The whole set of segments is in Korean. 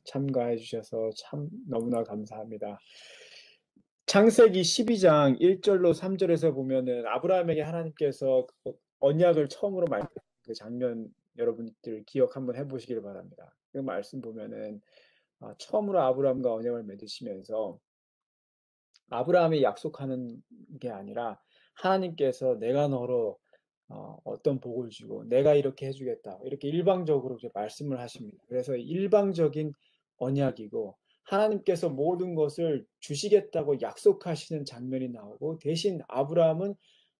참가해 주셔서 참 너무나 감사합니다. 창세기 12장 1절로 3절에서 보면은 아브라함에게 하나님께서 그 언약을 처음으로 말씀하신 그 장면 여러분들 기억 한번 해 보시기를 바랍니다. 그 말씀 보면은 처음으로 아브라함과 언약을 맺으시면서 아브라함이 약속하는 게 아니라 하나님께서 내가 너로 어떤 복을 주고 내가 이렇게 해주겠다. 이렇게 일방적으로 이제 말씀을 하십니다. 그래서 일방적인 언약이고 하나님께서 모든 것을 주시겠다고 약속하시는 장면이 나오고 대신 아브라함은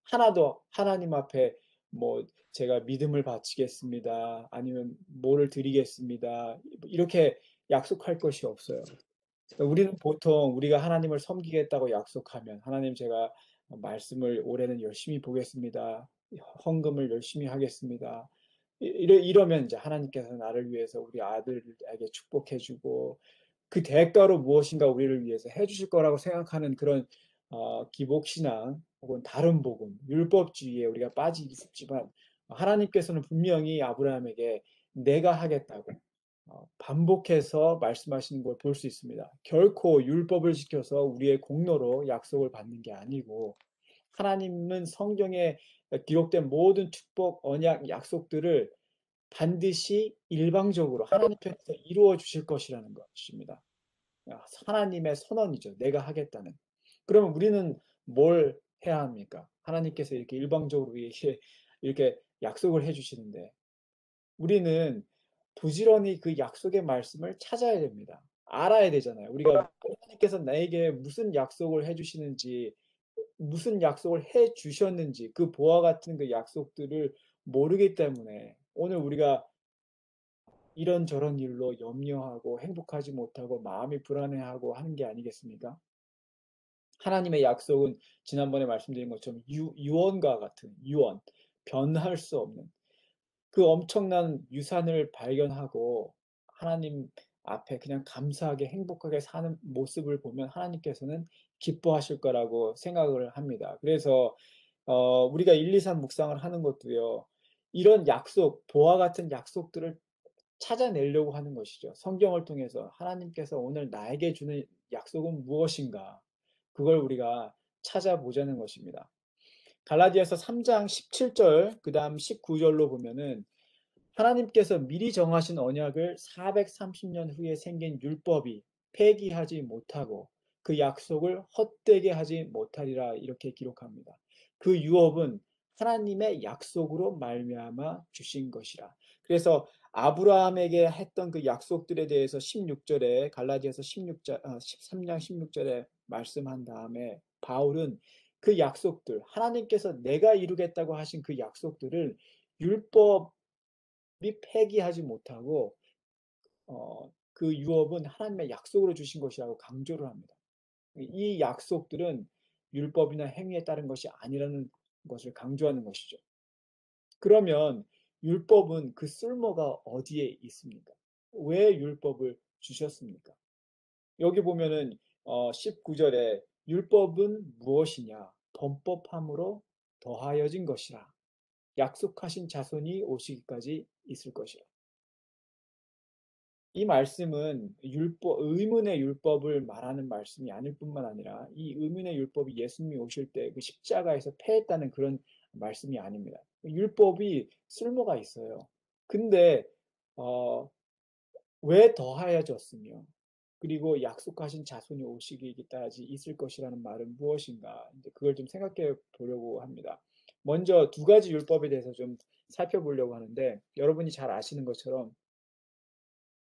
하나도 하나님 앞에 뭐 제가 믿음을 바치겠습니다. 아니면 뭐를 드리겠습니다. 이렇게 약속할 것이 없어요. 우리는 보통 우리가 하나님을 섬기겠다고 약속하면 하나님 제가 말씀을 올해는 열심히 보겠습니다. 헌금을 열심히 하겠습니다. 이러면 이제 하나님께서 나를 위해서 우리 아들에게 축복해주고 그 대가로 무엇인가 우리를 위해서 해주실 거라고 생각하는 그런 기복신앙 혹은 다른 복음, 율법주의에 우리가 빠지기 쉽지만 하나님께서는 분명히 아브라함에게 내가 하겠다고 반복해서 말씀하시는 걸 볼 수 있습니다. 결코 율법을 지켜서 우리의 공로로 약속을 받는 게 아니고 하나님은 성경에 기록된 모든 축복, 언약, 약속들을 반드시 일방적으로 하나님께서 이루어 주실 것이라는 것입니다. 하나님의 선언이죠. 내가 하겠다는. 그러면 우리는 뭘 해야 합니까? 하나님께서 이렇게 일방적으로 이렇게 약속을 해주시는데 우리는 부지런히 그 약속의 말씀을 찾아야 됩니다. 알아야 되잖아요. 우리가 하나님께서 나에게 무슨 약속을 해주시는지, 무슨 약속을 해주셨는지, 그 보화 같은 그 약속들을 모르기 때문에 오늘 우리가 이런저런 일로 염려하고 행복하지 못하고 마음이 불안해하고 하는 게 아니겠습니까? 하나님의 약속은 지난번에 말씀드린 것처럼 유언과 같은 유언, 변할 수 없는 그 엄청난 유산을 발견하고 하나님 앞에 그냥 감사하게 행복하게 사는 모습을 보면 하나님께서는 기뻐하실 거라고 생각을 합니다. 그래서 우리가 1, 2, 3 묵상을 하는 것도요. 이런 약속, 보화 같은 약속들을 찾아내려고 하는 것이죠. 성경을 통해서 하나님께서 오늘 나에게 주는 약속은 무엇인가? 그걸 우리가 찾아보자는 것입니다. 갈라디아서 3장 17절, 그 다음 19절로 보면은 하나님께서 미리 정하신 언약을 430년 후에 생긴 율법이 폐기하지 못하고 그 약속을 헛되게 하지 못하리라 이렇게 기록합니다. 그 유업은 하나님의 약속으로 말미암아 주신 것이라. 그래서 아브라함에게 했던 그 약속들에 대해서 16절에 갈라디아서 13장 16절에 말씀한 다음에 바울은 그 약속들 하나님께서 내가 이루겠다고 하신 그 약속들을 율법 폐기하지 못하고 그 유업은 하나님의 약속으로 주신 것이라고 강조를 합니다. 이 약속들은 율법이나 행위에 따른 것이 아니라는 것을 강조하는 것이죠. 그러면 율법은 그 쓸모가 어디에 있습니까? 왜 율법을 주셨습니까? 여기 보면은 19절에 율법은 무엇이냐? 범법함으로 더하여진 것이라. 약속하신 자손이 오시기까지 있을 것이라. 이 말씀은 의문의 율법을 말하는 말씀이 아닐 뿐만 아니라 이 의문의 율법이 예수님이 오실 때 그 십자가에서 패했다는 그런 말씀이 아닙니다. 율법이 쓸모가 있어요. 근데 어, 왜 더하여졌으며 그리고 약속하신 자손이 오시기까지 있을 것이라는 말은 무엇인가? 이제 그걸 좀 생각해 보려고 합니다. 먼저 두 가지 율법에 대해서 좀 살펴보려고 하는데 여러분이 잘 아시는 것처럼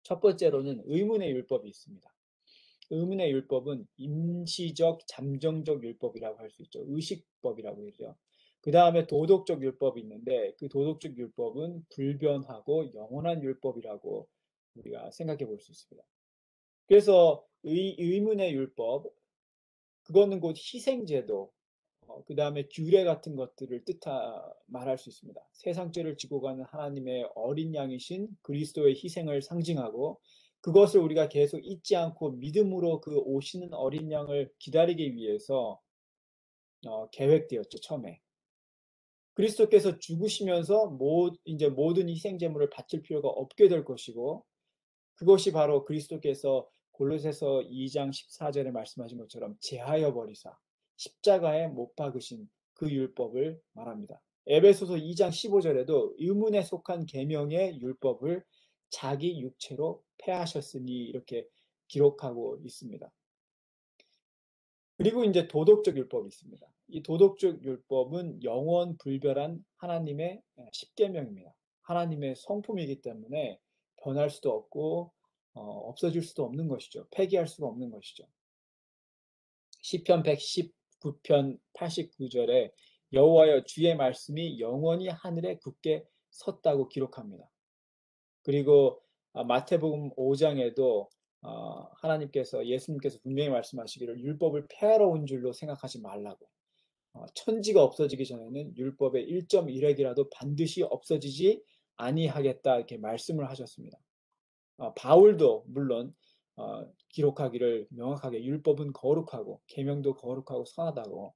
첫 번째로는 의문의 율법이 있습니다. 의문의 율법은 임시적, 잠정적 율법이라고 할 수 있죠. 의식법이라고 하죠. 그 다음에 도덕적 율법이 있는데 그 도덕적 율법은 불변하고 영원한 율법이라고 우리가 생각해 볼 수 있습니다. 그래서 의문의 율법, 그거는 곧 희생제도, 그 다음에 규례 같은 것들을 말할 수 있습니다. 세상죄를 지고 가는 하나님의 어린 양이신 그리스도의 희생을 상징하고 그것을 우리가 계속 잊지 않고 믿음으로 그 오시는 어린 양을 기다리기 위해서 계획되었죠, 처음에. 그리스도께서 죽으시면서 이제 모든 희생 제물을 바칠 필요가 없게 될 것이고 그것이 바로 그리스도께서 골로새서 2장 14절에 말씀하신 것처럼 제하여 버리사 십자가에 못 박으신 그 율법을 말합니다. 에베소서 2장 15절에도 의문에 속한 계명의 율법을 자기 육체로 폐하셨으니 이렇게 기록하고 있습니다. 그리고 이제 도덕적 율법이 있습니다. 이 도덕적 율법은 영원 불변한 하나님의 십계명입니다. 하나님의 성품이기 때문에 변할 수도 없고 없어질 수도 없는 것이죠. 폐기할 수가 없는 것이죠. 시편 119편 89절에 여호와여 주의 말씀이 영원히 하늘에 굳게 섰다고 기록합니다. 그리고 마태복음 5장에도 하나님께서 예수님께서 분명히 말씀하시기를 율법을 폐하러 온 줄로 생각하지 말라고. 천지가 없어지기 전에는 율법의 1.1획이라도 반드시 없어지지 아니하겠다 이렇게 말씀을 하셨습니다. 바울도 물론 기록하기를 명확하게 율법은 거룩하고 계명도 거룩하고 선하다고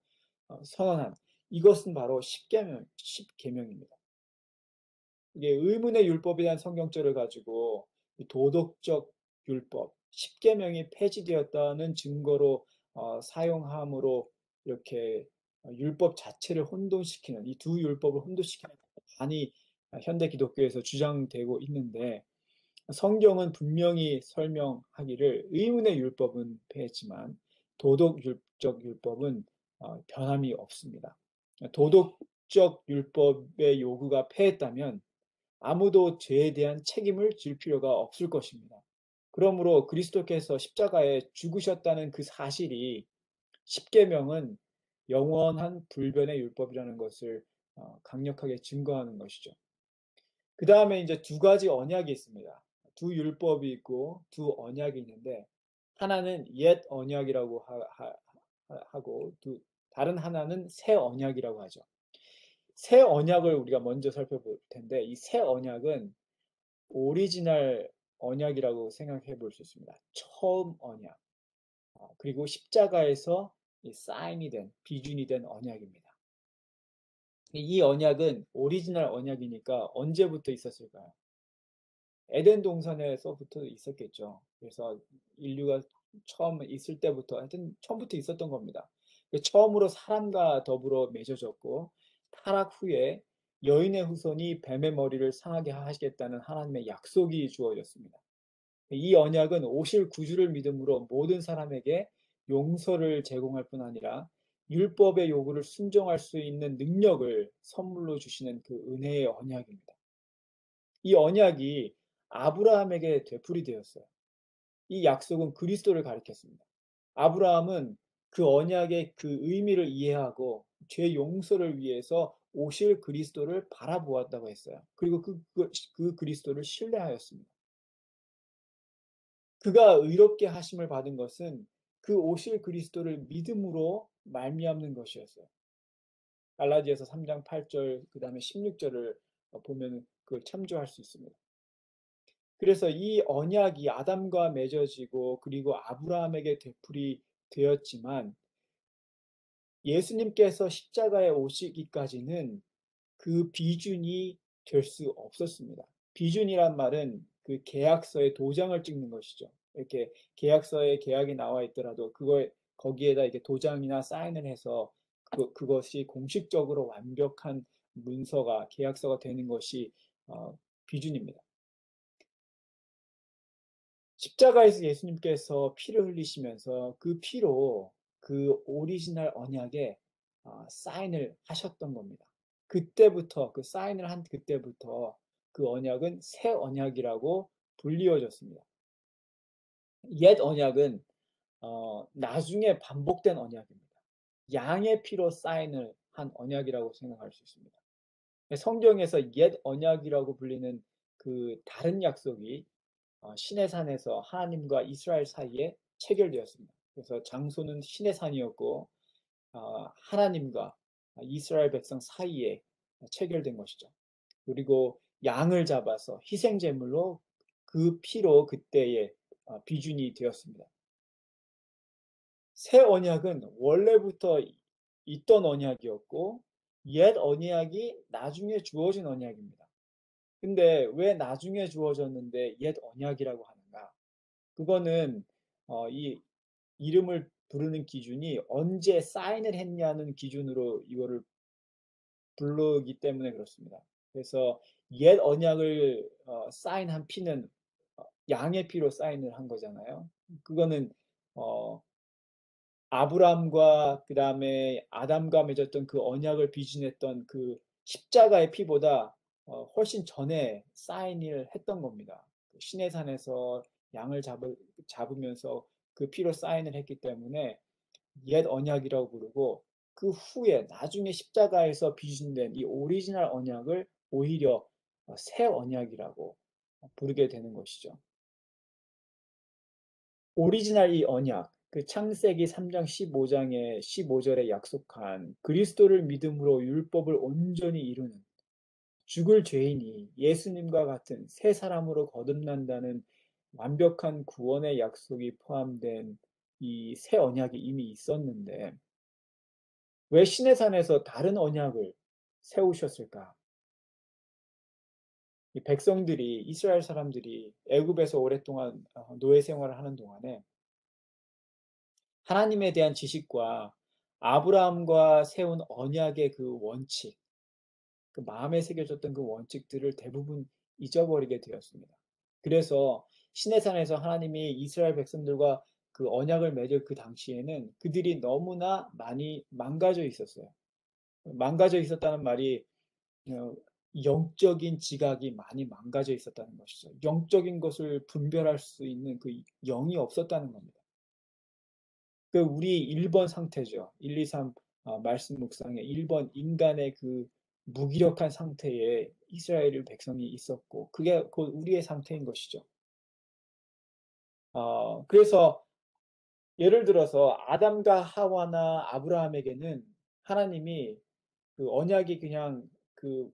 선언한 이것은 바로 십계명입니다. 이게 의문의 율법에 대한 성경절을 가지고 도덕적 율법, 십계명이 폐지되었다는 증거로 사용함으로 이렇게 율법 자체를 혼돈시키는 이 두 율법을 혼돈시키는 많이 현대 기독교에서 주장되고 있는데 성경은 분명히 설명하기를 의문의 율법은 폐했지만 도덕적 율법은 변함이 없습니다. 도덕적 율법의 요구가 폐했다면 아무도 죄에 대한 책임을 질 필요가 없을 것입니다. 그러므로 그리스도께서 십자가에 죽으셨다는 그 사실이 십계명은 영원한 불변의 율법이라는 것을 강력하게 증거하는 것이죠. 그 다음에 이제 두 가지 언약이 있습니다. 두 율법이 있고 두 언약이 있는데 하나는 옛 언약이라고 하고 다른 하나는 새 언약이라고 하죠. 새 언약을 우리가 먼저 살펴볼 텐데 이 새 언약은 오리지널 언약이라고 생각해 볼 수 있습니다. 처음 언약. 그리고 십자가에서 사인이 된, 비준이 된 언약입니다. 이 언약은 오리지널 언약이니까 언제부터 있었을까요? 에덴 동산에서부터 있었겠죠. 그래서 인류가 처음 있을 때부터 하여튼 처음부터 있었던 겁니다. 처음으로 사람과 더불어 맺어졌고 타락 후에 여인의 후손이 뱀의 머리를 상하게 하시겠다는 하나님의 약속이 주어졌습니다. 이 언약은 오실 구주를 믿음으로 모든 사람에게 용서를 제공할 뿐 아니라 율법의 요구를 순종할 수 있는 능력을 선물로 주시는 그 은혜의 언약입니다. 이 언약이 아브라함에게 되풀이되었어요. 이 약속은 그리스도를 가리켰습니다. 아브라함은 그 언약의 그 의미를 이해하고 죄 용서를 위해서 오실 그리스도를 바라보았다고 했어요. 그리고 그 그리스도를 신뢰하였습니다. 그가 의롭게 하심을 받은 것은 그 오실 그리스도를 믿음으로 말미암는 것이었어요. 갈라디아서 3장 8절 그다음에 16절을 보면 그걸 참조할 수 있습니다. 그래서 이 언약이 아담과 맺어지고 그리고 아브라함에게 되풀이 되었지만 예수님께서 십자가에 오시기까지는 그 비준이 될 수 없었습니다. 비준이란 말은 그 계약서에 도장을 찍는 것이죠. 이렇게 계약서에 계약이 나와 있더라도 거기에다 이렇게 도장이나 사인을 해서 그것이 공식적으로 완벽한 문서가 계약서가 되는 것이 비준입니다. 십자가에서 예수님께서 피를 흘리시면서 그 피로 그 오리지널 언약에 사인을 하셨던 겁니다. 그때부터 그 사인을 한 그때부터 그 언약은 새 언약이라고 불리워졌습니다. 옛 언약은 나중에 반복된 언약입니다. 양의 피로 사인을 한 언약이라고 생각할 수 있습니다. 성경에서 옛 언약이라고 불리는 그 다른 약속이 시내산에서 하나님과 이스라엘 사이에 체결되었습니다. 그래서 장소는 시내산이었고 하나님과 이스라엘 백성 사이에 체결된 것이죠. 그리고 양을 잡아서 희생제물로 그 피로 그때의 비준이 되었습니다. 새 언약은 원래부터 있던 언약이었고 옛 언약이 나중에 주어진 언약입니다. 근데 왜 나중에 주어졌는데 옛 언약이라고 하는가? 그거는 이 이름을 부르는 기준이 언제 사인을 했냐는 기준으로 이거를 부르기 때문에 그렇습니다. 그래서 옛 언약을 사인한 피는 양의 피로 사인을 한 거잖아요. 그거는 어, 아브람과 그 다음에 아담과 맺었던 그 언약을 비준했던 그 십자가의 피보다 훨씬 전에 사인을 했던 겁니다. 시내산에서 양을 잡으면서 그 피로 사인을 했기 때문에 옛 언약이라고 부르고, 그 후에 나중에 십자가에서 비준된 이 오리지널 언약을 오히려 새 언약이라고 부르게 되는 것이죠. 오리지널 이 언약, 그 창세기 3장 15장에 15절에 약속한 그리스도를 믿음으로 율법을 온전히 이루는 죽을 죄인이 예수님과 같은 새 사람으로 거듭난다는 완벽한 구원의 약속이 포함된 이 새 언약이 이미 있었는데, 왜 시내산에서 다른 언약을 세우셨을까? 이 백성들이, 이스라엘 사람들이 애굽에서 오랫동안 노예 생활을 하는 동안에 하나님에 대한 지식과 아브라함과 세운 언약의 그 원칙, 그 마음에 새겨졌던 그 원칙들을 대부분 잊어버리게 되었습니다. 그래서 시내산에서 하나님이 이스라엘 백성들과 그 언약을 맺을 그 당시에는 그들이 너무나 많이 망가져 있었어요. 망가져 있었다는 말이 어, 영적인 지각이 많이 망가져 있었다는 것이죠. 영적인 것을 분별할 수 있는 그 영이 없었다는 겁니다. 그 우리 1번 상태죠. 1, 2, 3 말씀 묵상의 1번 인간의 그 무기력한 상태에 이스라엘 백성이 있었고, 그게 곧 우리의 상태인 것이죠. 그래서 예를 들어서 아담과 하와나 아브라함에게는 하나님이 그 언약이 그냥 그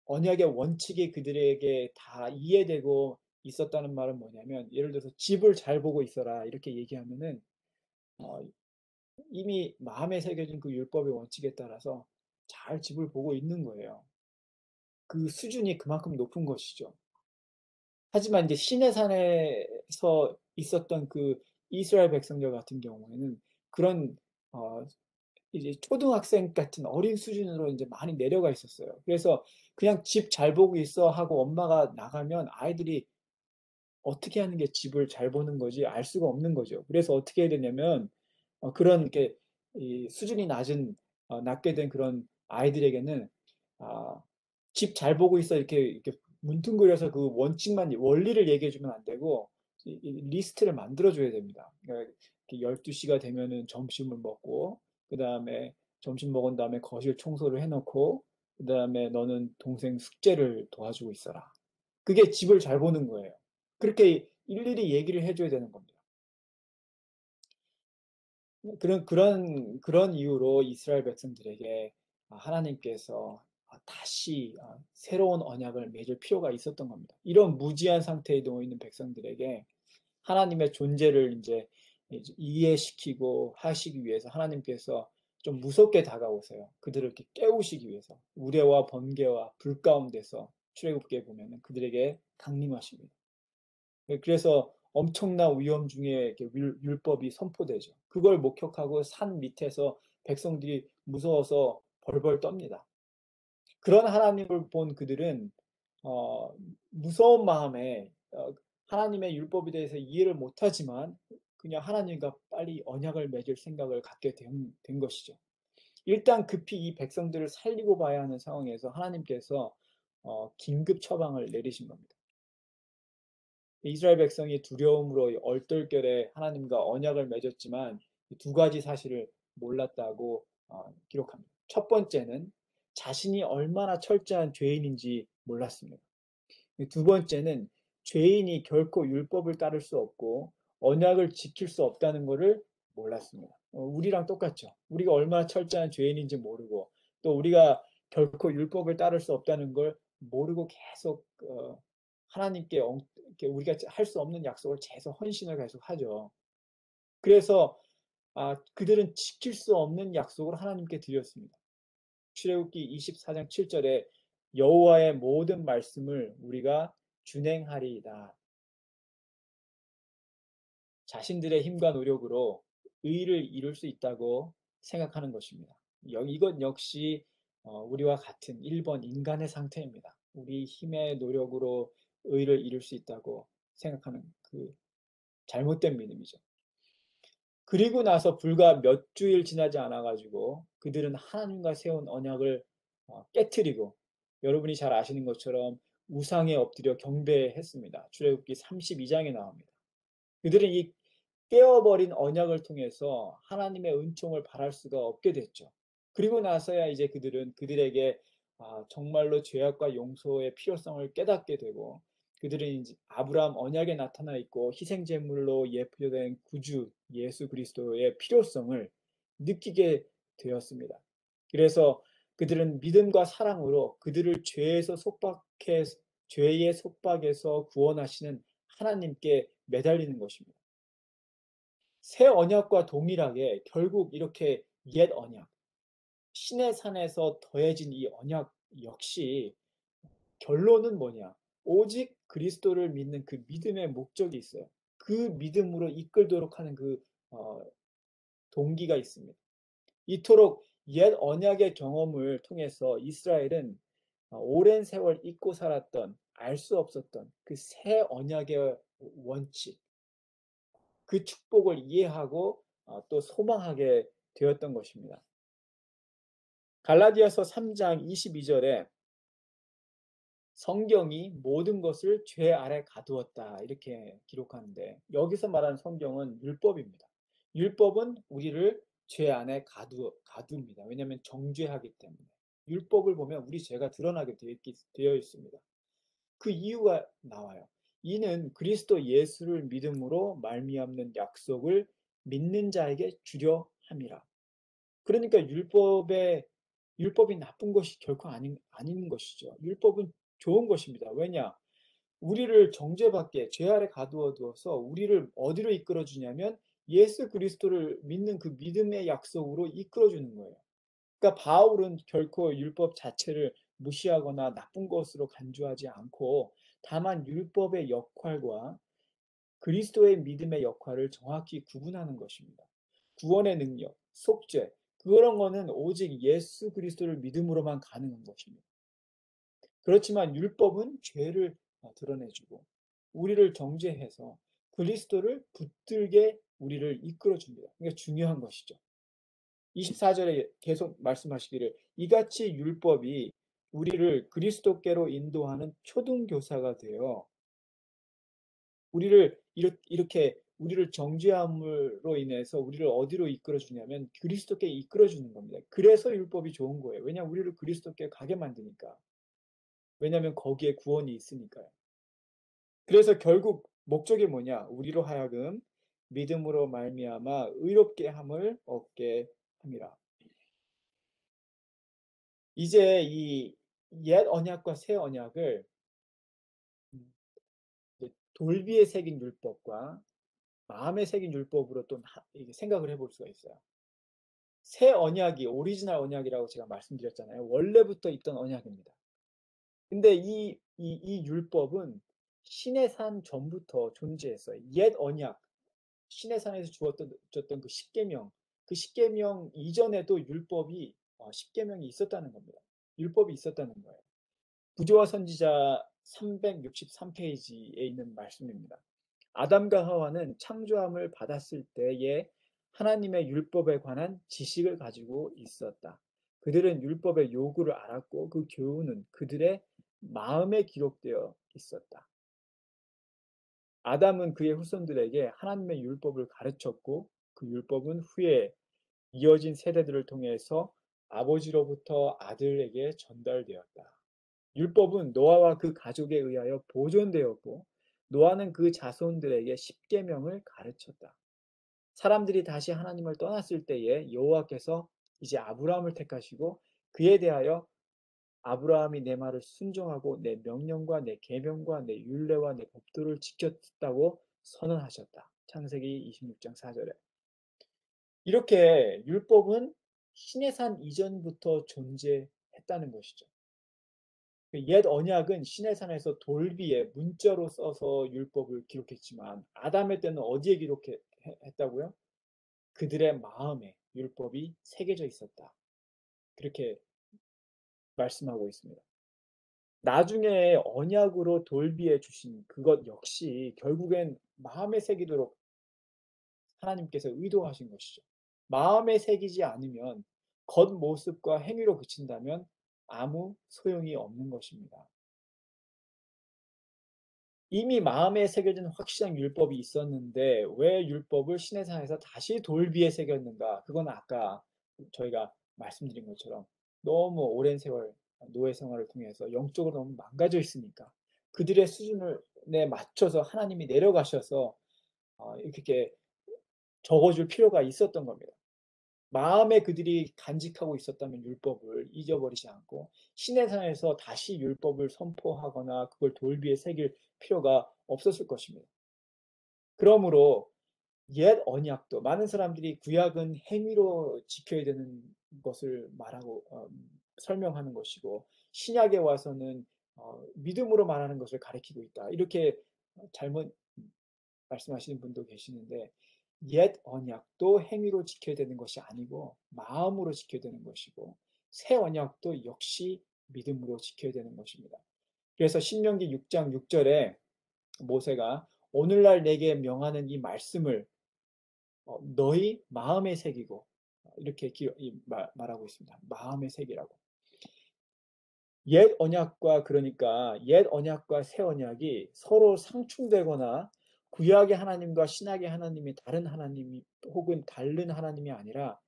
언약의 원칙이 그들에게 다 이해되고 있었다는 말은 뭐냐면, 예를 들어서 집을 잘 보고 있어라 이렇게 얘기하면은 어, 이미 마음에 새겨진 그 율법의 원칙에 따라서 잘 집을 보고 있는 거예요. 그 수준이 그만큼 높은 것이죠. 하지만 이제 시내산에서 있었던 그 이스라엘 백성들 같은 경우에는 그런 어, 이제 초등학생 같은 어린 수준으로 이제 많이 내려가 있었어요. 그래서 그냥 집 잘 보고 있어 하고 엄마가 나가면 아이들이 어떻게 하는 게 집을 잘 보는 거지 알 수가 없는 거죠. 그래서 어떻게 해야 되냐면 그런 이렇게 이 수준이 낮게 된 그런 아이들에게는 아, 집 잘 보고 있어 이렇게 문둥그려서 그 원칙만 원리를 얘기해 주면 안 되고 이 리스트를 만들어 줘야 됩니다. 그러니까 12시가 되면은 점심을 먹고, 그다음에 점심 먹은 다음에 거실 청소를 해놓고, 그다음에 너는 동생 숙제를 도와주고 있어라. 그게 집을 잘 보는 거예요. 그렇게 일일이 얘기를 해줘야 되는 겁니다. 그런 이유로 이스라엘 백성들에게 하나님께서 다시 새로운 언약을 맺을 필요가 있었던 겁니다. 이런 무지한 상태에 놓여 있는 백성들에게 하나님의 존재를 이제 이해시키고 하시기 위해서 하나님께서 좀 무섭게 다가오세요. 그들을 이렇게 깨우시기 위해서 우레와 번개와 불 가운데서 출애굽기에 보면은 그들에게 강림하십니다. 그래서 엄청난 위험 중에 이렇게 율법이 선포되죠. 그걸 목격하고 산 밑에서 백성들이 무서워서 벌벌 떱니다. 그런 하나님을 본 그들은 어, 무서운 마음에 하나님의 율법에 대해서 이해를 못하지만 그냥 하나님과 빨리 언약을 맺을 생각을 갖게 된 것이죠. 일단 급히 이 백성들을 살리고 봐야 하는 상황에서 하나님께서 긴급 처방을 내리신 겁니다. 이스라엘 백성이 두려움으로 얼떨결에 하나님과 언약을 맺었지만 두 가지 사실을 몰랐다고 기록합니다. 첫 번째는 자신이 얼마나 철저한 죄인인지 몰랐습니다. 두 번째는 죄인이 결코 율법을 따를 수 없고 언약을 지킬 수 없다는 것을 몰랐습니다. 우리랑 똑같죠. 우리가 얼마나 철저한 죄인인지 모르고, 또 우리가 결코 율법을 따를 수 없다는 걸 모르고 계속 하나님께 우리가 할 수 없는 약속을 계속 헌신을 계속 하죠. 그래서 그들은 지킬 수 없는 약속을 하나님께 드렸습니다. 출애굽기 24장 7절에 여호와의 모든 말씀을 우리가 준행하리이다. 자신들의 힘과 노력으로 의를 이룰 수 있다고 생각하는 것입니다. 이것 역시 우리와 같은 1번 인간의 상태입니다. 우리 힘의 노력으로 의를 이룰 수 있다고 생각하는 그 잘못된 믿음이죠. 그리고 나서 불과 몇 주일 지나지 않아 가지고 그들은 하나님과 세운 언약을 깨트리고, 여러분이 잘 아시는 것처럼 우상에 엎드려 경배했습니다. 출애굽기 32장에 나옵니다. 그들은 이 깨어버린 언약을 통해서 하나님의 은총을 바랄 수가 없게 됐죠. 그리고 나서야 이제 그들은 그들에게 정말로 죄악과 용서의 필요성을 깨닫게 되고, 그들은 이제 아브라함 언약에 나타나 있고 희생 제물로 예표된 구주 예수 그리스도의 필요성을 느끼게 되었습니다. 그래서 그들은 믿음과 사랑으로 그들을 죄의 속박에서 구원하시는 하나님께 매달리는 것입니다. 새 언약과 동일하게 결국 이렇게 옛 언약, 신의 산에서 더해진 이 언약 역시 결론은 뭐냐? 오직 그리스도를 믿는 그 믿음의 목적이 있어요. 그 믿음으로 이끌도록 하는 그 어, 동기가 있습니다. 이토록 옛 언약의 경험을 통해서 이스라엘은 오랜 세월 잊고 살았던, 알 수 없었던 그 새 언약의 원칙, 그 축복을 이해하고 또 소망하게 되었던 것입니다. 갈라디아서 3장 22절에 성경이 모든 것을 죄 아래 가두었다 이렇게 기록하는데, 여기서 말하는 성경은 율법입니다. 율법은 우리를 죄 안에 가둡니다. 왜냐하면 정죄하기 때문에. 율법을 보면 우리 죄가 드러나게 되어 있습니다. 그 이유가 나와요. 이는 그리스도 예수를 믿음으로 말미암는 약속을 믿는 자에게 주려 함이라. 그러니까 율법이 나쁜 것이 결코 아닌 것이죠. 율법은 좋은 것입니다. 왜냐? 우리를 정죄받게 죄 아래 가두어 두어서 우리를 어디로 이끌어 주냐면 예수 그리스도를 믿는 그 믿음의 약속으로 이끌어 주는 거예요. 그러니까 바울은 결코 율법 자체를 무시하거나 나쁜 것으로 간주하지 않고, 다만 율법의 역할과 그리스도의 믿음의 역할을 정확히 구분하는 것입니다. 구원의 능력, 속죄, 그런 거는 오직 예수 그리스도를 믿음으로만 가능한 것입니다. 그렇지만 율법은 죄를 드러내주고 우리를 정죄해서 그리스도를 붙들게 우리를 이끌어줍니다. 그러니까 중요한 것이죠. 24절에 계속 말씀하시기를 이같이 율법이 우리를 그리스도께로 인도하는 초등교사가 되어 우리를 이렇게 우리를 정죄함으로 인해서 우리를 어디로 이끌어 주냐면 그리스도께 이끌어 주는 겁니다. 그래서 율법이 좋은 거예요. 왜냐하면 우리를 그리스도께 가게 만드니까. 왜냐하면 거기에 구원이 있으니까요. 그래서 결국 목적이 뭐냐? 우리로 하여금 믿음으로 말미암아 의롭게 함을 얻게 함이라. 이제 이 옛 언약과 새 언약을 돌비에 새긴 율법과 마음에 새긴 율법으로 또 생각을 해볼 수가 있어요. 새 언약이 오리지널 언약이라고 제가 말씀드렸잖아요. 원래부터 있던 언약입니다. 근데 이 율법은 신의 산 전부터 존재했어요. 옛 언약, 신의 산에서 주었던 그 십계명, 그 십계명 이전에도 율법이 십계명이 있었다는 겁니다. 율법이 있었다는 거예요. 구조와 선지자 363페이지에 있는 말씀입니다. 아담과 하와는 창조함을 받았을 때에 하나님의 율법에 관한 지식을 가지고 있었다. 그들은 율법의 요구를 알았고 그 교훈은 그들의 마음에 기록되어 있었다. 아담은 그의 후손들에게 하나님의 율법을 가르쳤고 그 율법은 후에 이어진 세대들을 통해서 아버지로부터 아들에게 전달되었다. 율법은 노아와 그 가족에 의하여 보존되었고 노아는 그 자손들에게 십계명을 가르쳤다. 사람들이 다시 하나님을 떠났을 때에 여호와께서 이제 아브라함을 택하시고 그에 대하여 아브라함이 내 말을 순종하고 내 명령과 내 계명과 내 율례와 내 법도를 지켰다고 선언하셨다. 창세기 26장 4절에. 이렇게 율법은 신의 산 이전부터 존재했다는 것이죠. 옛 언약은 시내산에서 돌비에 문자로 써서 율법을 기록했지만 아담의 때는 어디에 기록했다고요? 그들의 마음에 율법이 새겨져 있었다. 그렇게 말씀하고 있습니다. 나중에 언약으로 돌비해 주신 그것 역시 결국엔 마음에 새기도록 하나님께서 의도하신 것이죠. 마음에 새기지 않으면 겉모습과 행위로 그친다면 아무 소용이 없는 것입니다. 이미 마음에 새겨진 확실한 율법이 있었는데 왜 율법을 시내산에서 다시 돌비에 새겼는가? 그건 아까 저희가 말씀드린 것처럼 너무 오랜 세월 노예 생활을 통해서 영적으로 너무 망가져 있으니까 그들의 수준에 맞춰서 하나님이 내려가셔서 이렇게 적어줄 필요가 있었던 겁니다. 마음에 그들이 간직하고 있었다면 율법을 잊어버리지 않고 시내산에서 다시 율법을 선포하거나 그걸 돌비에 새길 필요가 없었을 것입니다. 그러므로 옛 언약도 많은 사람들이 구약은 행위로 지켜야 되는 것을 말하고 설명하는 것이고 신약에 와서는 믿음으로 말하는 것을 가리키고 있다. 이렇게 잘못 말씀하시는 분도 계시는데 옛 언약도 행위로 지켜야 되는 것이 아니고 마음으로 지켜야 되는 것이고 새 언약도 역시 믿음으로 지켜야 되는 것입니다. 그래서 신명기 6장 6절에 모세가 오늘날 내게 명하는 이 말씀을 너희 마음에 새기고 이렇게 말하고 있습니다. 마음에 새기라고. 옛 언약과 그러니까 옛 언약과 새 언약이 서로 상충되거나 구약의 하나님과 신약의 하나님이 다른 하나님이 혹은 다른 하나님이 아니라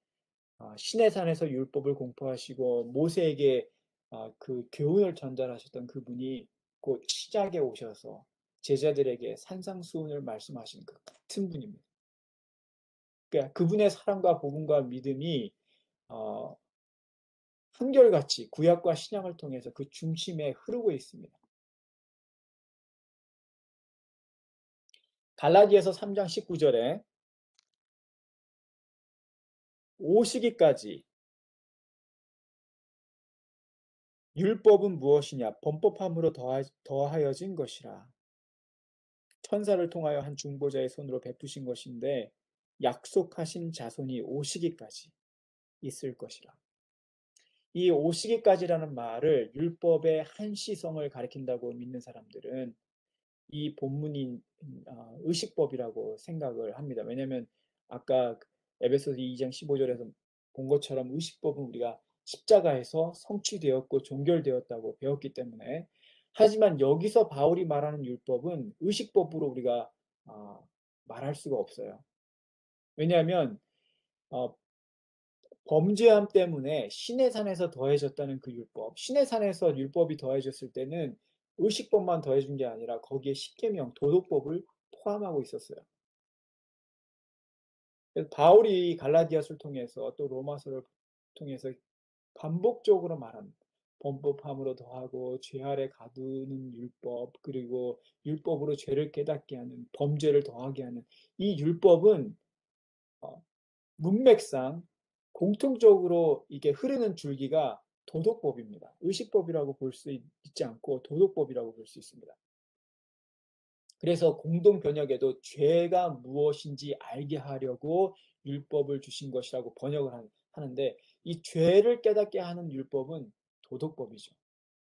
시내산에서 율법을 공포하시고 모세에게 그 교훈을 전달하셨던 그분이 곧 시작에 오셔서 제자들에게 산상수훈을 말씀하신 그 같은 분입니다. 그러니까 그분의 사랑과 복음과 믿음이 어, 한결같이 구약과 신약을 통해서 그 중심에 흐르고 있습니다. 갈라디아서 3장 19절에 오시기까지 율법은 무엇이냐? 범법함으로 더하여진 것이라. 천사를 통하여 한 중보자의 손으로 베푸신 것인데 약속하신 자손이 오시기까지 있을 것이라. 이 오시기까지라는 말을 율법의 한시성을 가리킨다고 믿는 사람들은 이 본문이 의식법이라고 생각을 합니다. 왜냐하면 아까 에베소서 2장 15절에서 본 것처럼 의식법은 우리가 십자가에서 성취되었고 종결되었다고 배웠기 때문에 하지만 여기서 바울이 말하는 율법은 의식법으로 우리가 말할 수가 없어요. 왜냐하면 범죄함 때문에 시내산에서 더해졌다는 그 율법, 시내산에서 율법이 더해졌을 때는 의식법만 더해준 게 아니라 거기에 십계명, 도덕법을 포함하고 있었어요. 그래서 바울이 갈라디아서를 통해서 또 로마서를 통해서 반복적으로 말합니다. 범법함으로 더하고 죄 아래 가두는 율법, 그리고 율법으로 죄를 깨닫게 하는, 범죄를 더하게 하는 이 율법은 문맥상 공통적으로 이게 흐르는 줄기가 도덕법입니다. 의식법이라고 볼 수 있지 않고 도덕법이라고 볼 수 있습니다. 그래서 공동 번역에도 죄가 무엇인지 알게 하려고 율법을 주신 것이라고 번역을 하는데 이 죄를 깨닫게 하는 율법은 도덕법이죠.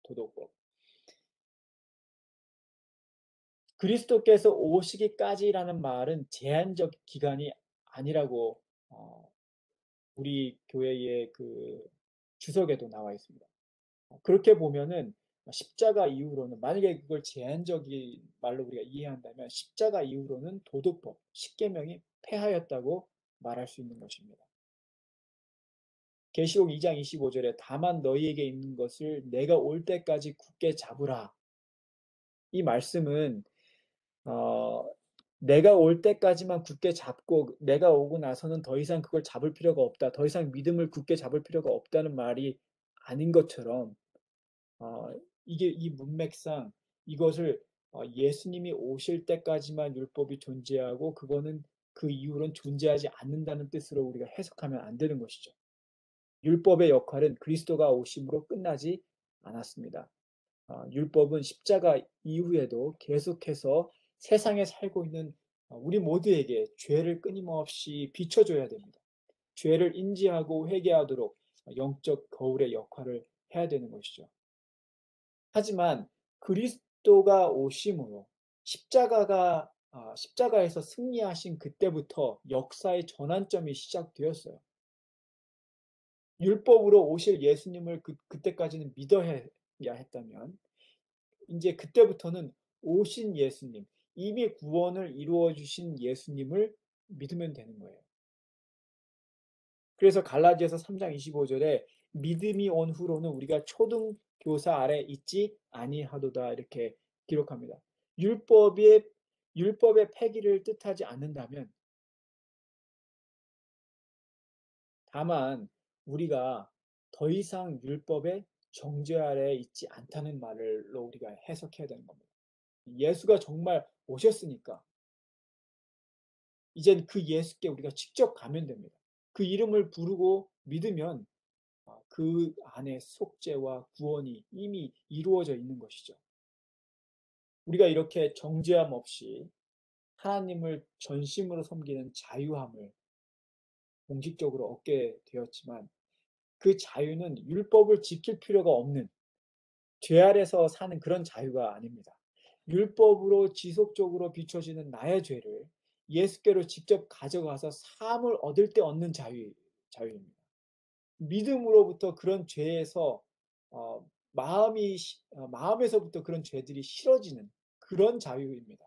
도덕법. 그리스도께서 오시기까지라는 말은 제한적 기간이 아니라고 우리 교회의 그 주석에도 나와 있습니다. 그렇게 보면은 십자가 이후로는 만약에 그걸 제한적인 말로 우리가 이해한다면 십자가 이후로는 도덕법, 십계명이 폐하였다고 말할 수 있는 것입니다. 계시록 2장 25절에 다만 너희에게 있는 것을 내가 올 때까지 굳게 잡으라. 이 말씀은 내가 올 때까지만 굳게 잡고 내가 오고 나서는 더 이상 그걸 잡을 필요가 없다. 더 이상 믿음을 굳게 잡을 필요가 없다는 말이 아닌 것처럼 이게 이 문맥상 이것을 예수님이 오실 때까지만 율법이 존재하고 그거는 그 이후로는 존재하지 않는다는 뜻으로 우리가 해석하면 안 되는 것이죠. 율법의 역할은 그리스도가 오심으로 끝나지 않았습니다. 율법은 십자가 이후에도 계속해서 세상에 살고 있는 우리 모두에게 죄를 끊임없이 비춰줘야 됩니다. 죄를 인지하고 회개하도록 영적 거울의 역할을 해야 되는 것이죠. 하지만 그리스도가 오심으로 십자가에서 승리하신 그때부터 역사의 전환점이 시작되었어요. 율법으로 오실 예수님을 그때까지는 믿어야 했다면 이제 그때부터는 오신 예수님, 이미 구원을 이루어 주신 예수님을 믿으면 되는 거예요. 그래서 갈라디아서 3장 25절에 믿음이 온 후로는 우리가 초등교사 아래 있지 아니하도다 이렇게 기록합니다. 율법의 폐기를 뜻하지 않는다면 다만 우리가 더 이상 율법의 정죄 아래에 있지 않다는 말로 우리가 해석해야 되는 겁니다. 예수가 정말 오셨으니까 이젠 그 예수께 우리가 직접 가면 됩니다. 그 이름을 부르고 믿으면 그 안에 속죄와 구원이 이미 이루어져 있는 것이죠. 우리가 이렇게 정죄함 없이 하나님을 전심으로 섬기는 자유함을 공식적으로 얻게 되었지만 그 자유는 율법을 지킬 필요가 없는 죄 아래서 사는 그런 자유가 아닙니다. 율법으로 지속적으로 비춰지는 나의 죄를 예수께로 직접 가져가서 사함을 얻을 때 얻는 자유입니다. 믿음으로부터 그런 죄에서 마음에서부터 그런 죄들이 싫어지는 그런 자유입니다.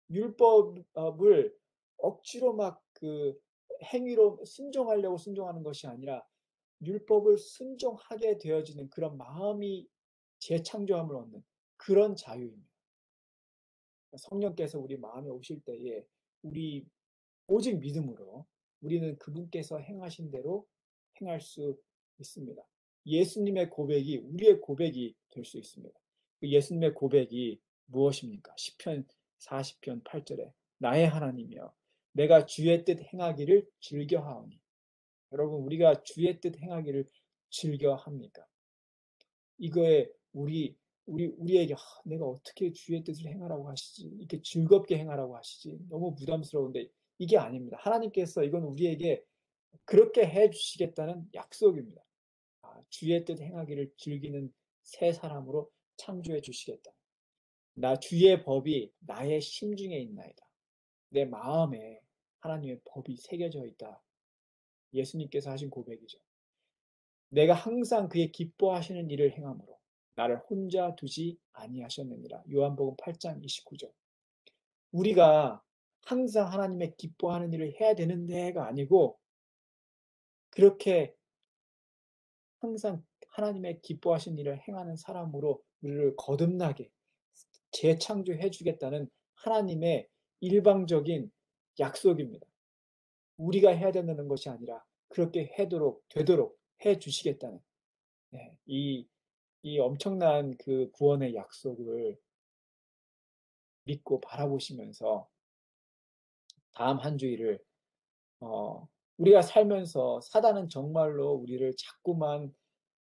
율법을 억지로 막 그 행위로 순종하려고 순종하는 것이 아니라 율법을 순종하게 되어지는 그런 마음이 재창조함을 얻는 그런 자유입니다. 성령께서 우리 마음에 오실 때에 우리 오직 믿음으로 우리는 그분께서 행하신 대로 행할 수 있습니다. 예수님의 고백이 우리의 고백이 될 수 있습니다. 그 예수님의 고백이 무엇입니까? 시편 40편 8절에 나의 하나님이여 내가 주의 뜻 행하기를 즐겨하오니. 여러분 우리가 주의 뜻 행하기를 즐겨합니까? 이거에 우리에게 내가 어떻게 주의 뜻을 행하라고 하시지? 이렇게 즐겁게 행하라고 하시지? 너무 부담스러운데 이게 아닙니다. 하나님께서 이건 우리에게 그렇게 해 주시겠다는 약속입니다. 주의 뜻 행하기를 즐기는 새 사람으로 창조해 주시겠다. 나 주의 법이 나의 심중에 있나이다. 내 마음에 하나님의 법이 새겨져 있다. 예수님께서 하신 고백이죠. 내가 항상 그의 기뻐하시는 일을 행함으로 나를 혼자 두지 아니하셨느니라. 요한복음 8장 29절. 우리가 항상 하나님의 기뻐하는 일을 해야 되는데가 아니고 그렇게 항상 하나님의 기뻐하신 일을 행하는 사람으로 우리를 거듭나게 재창조해 주겠다는 하나님의 일방적인 약속입니다. 우리가 해야 된다는 것이 아니라 그렇게 되도록 해 주시겠다는 네, 이 엄청난 그 구원의 약속을 믿고 바라보시면서 다음 한 주일을 우리가 살면서 사단은 정말로 우리를 자꾸만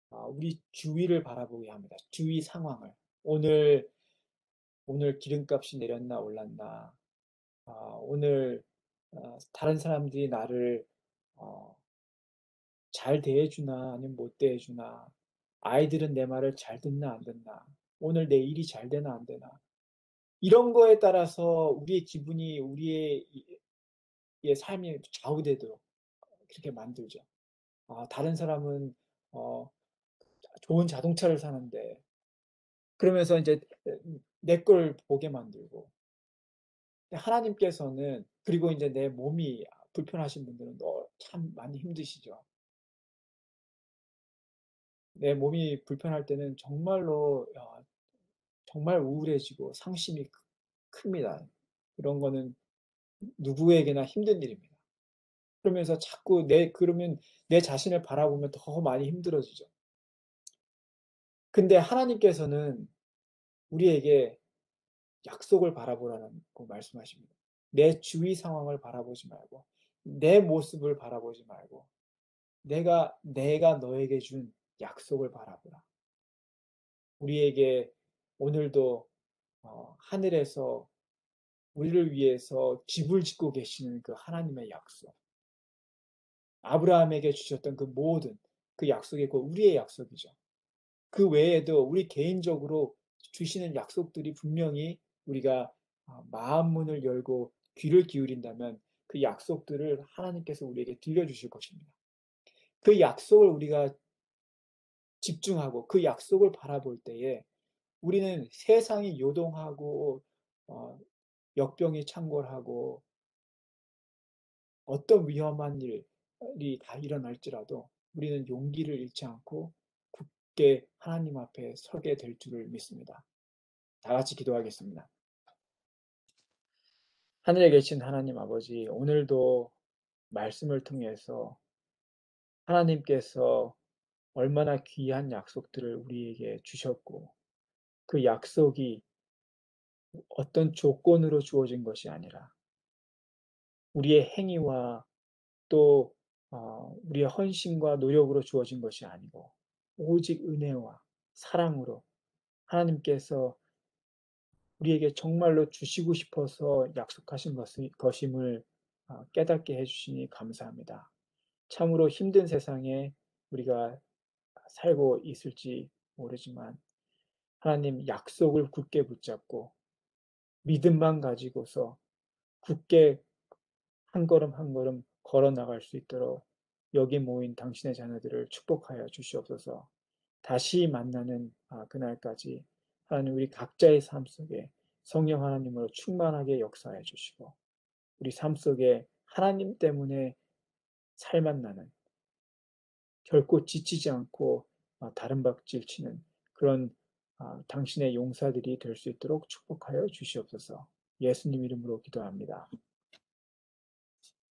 우리 주위를 바라보게 합니다. 주위 상황을. 오늘 기름값이 내렸나 올랐나. 오늘 다른 사람들이 나를 어, 잘 대해주나 아니면 못 대해주나. 아이들은 내 말을 잘 듣나 안 듣나. 오늘 내 일이 잘 되나 안 되나. 이런 거에 따라서 우리의 기분이 우리의 삶이 좌우되도록 그렇게 만들죠. 다른 사람은 어, 좋은 자동차를 사는데 그러면서 이제 내 걸 보게 만들고 하나님께서는 그리고 이제 내 몸이 불편하신 분들은 참 많이 힘드시죠. 내 몸이 불편할 때는 정말로 정말 우울해지고 상심이 큽니다. 그런 거는 누구에게나 힘든 일입니다. 그러면서 자꾸 그러면 내 자신을 바라보면 더 많이 힘들어지죠. 근데 하나님께서는 우리에게 약속을 바라보라고 말씀하십니다. 내 주위 상황을 바라보지 말고 내 모습을 바라보지 말고 내가 너에게 준 약속을 바라보라. 우리에게 오늘도 하늘에서 우리를 위해서 집을 짓고 계시는 그 하나님의 약속, 아브라함에게 주셨던 그 모든 그 약속이 곧 우리의 약속이죠. 그 외에도 우리 개인적으로 주시는 약속들이 분명히 우리가 마음 문을 열고 귀를 기울인다면 그 약속들을 하나님께서 우리에게 들려주실 것입니다. 그 약속을 우리가 집중하고 그 약속을 바라볼 때에 우리는 세상이 요동하고 어, 역병이 창궐하고 어떤 위험한 일이 다 일어날지라도 우리는 용기를 잃지 않고 굳게 하나님 앞에 서게 될 줄을 믿습니다. 다 같이 기도하겠습니다. 하늘에 계신 하나님 아버지, 오늘도 말씀을 통해서 하나님께서 얼마나 귀한 약속들을 우리에게 주셨고, 그 약속이 어떤 조건으로 주어진 것이 아니라 우리의 행위와 또 우리의 헌신과 노력으로 주어진 것이 아니고 오직 은혜와 사랑으로 하나님께서 우리에게 정말로 주시고 싶어서 약속하신 것임을 깨닫게 해주시니 감사합니다. 참으로 힘든 세상에 우리가 살고 있을지 모르지만 하나님 약속을 굳게 붙잡고 믿음만 가지고서 굳게 한 걸음 한 걸음 걸어 나갈 수 있도록 여기 모인 당신의 자녀들을 축복하여 주시옵소서. 다시 만나는 그날까지 하나님 우리 각자의 삶 속에 성령 하나님으로 충만하게 역사해 주시고 우리 삶 속에 하나님 때문에 살만 나는 결코 지치지 않고 다른 박질 치는 그런 당신의 용사들이 될 수 있도록 축복하여 주시옵소서. 예수님 이름으로 기도합니다.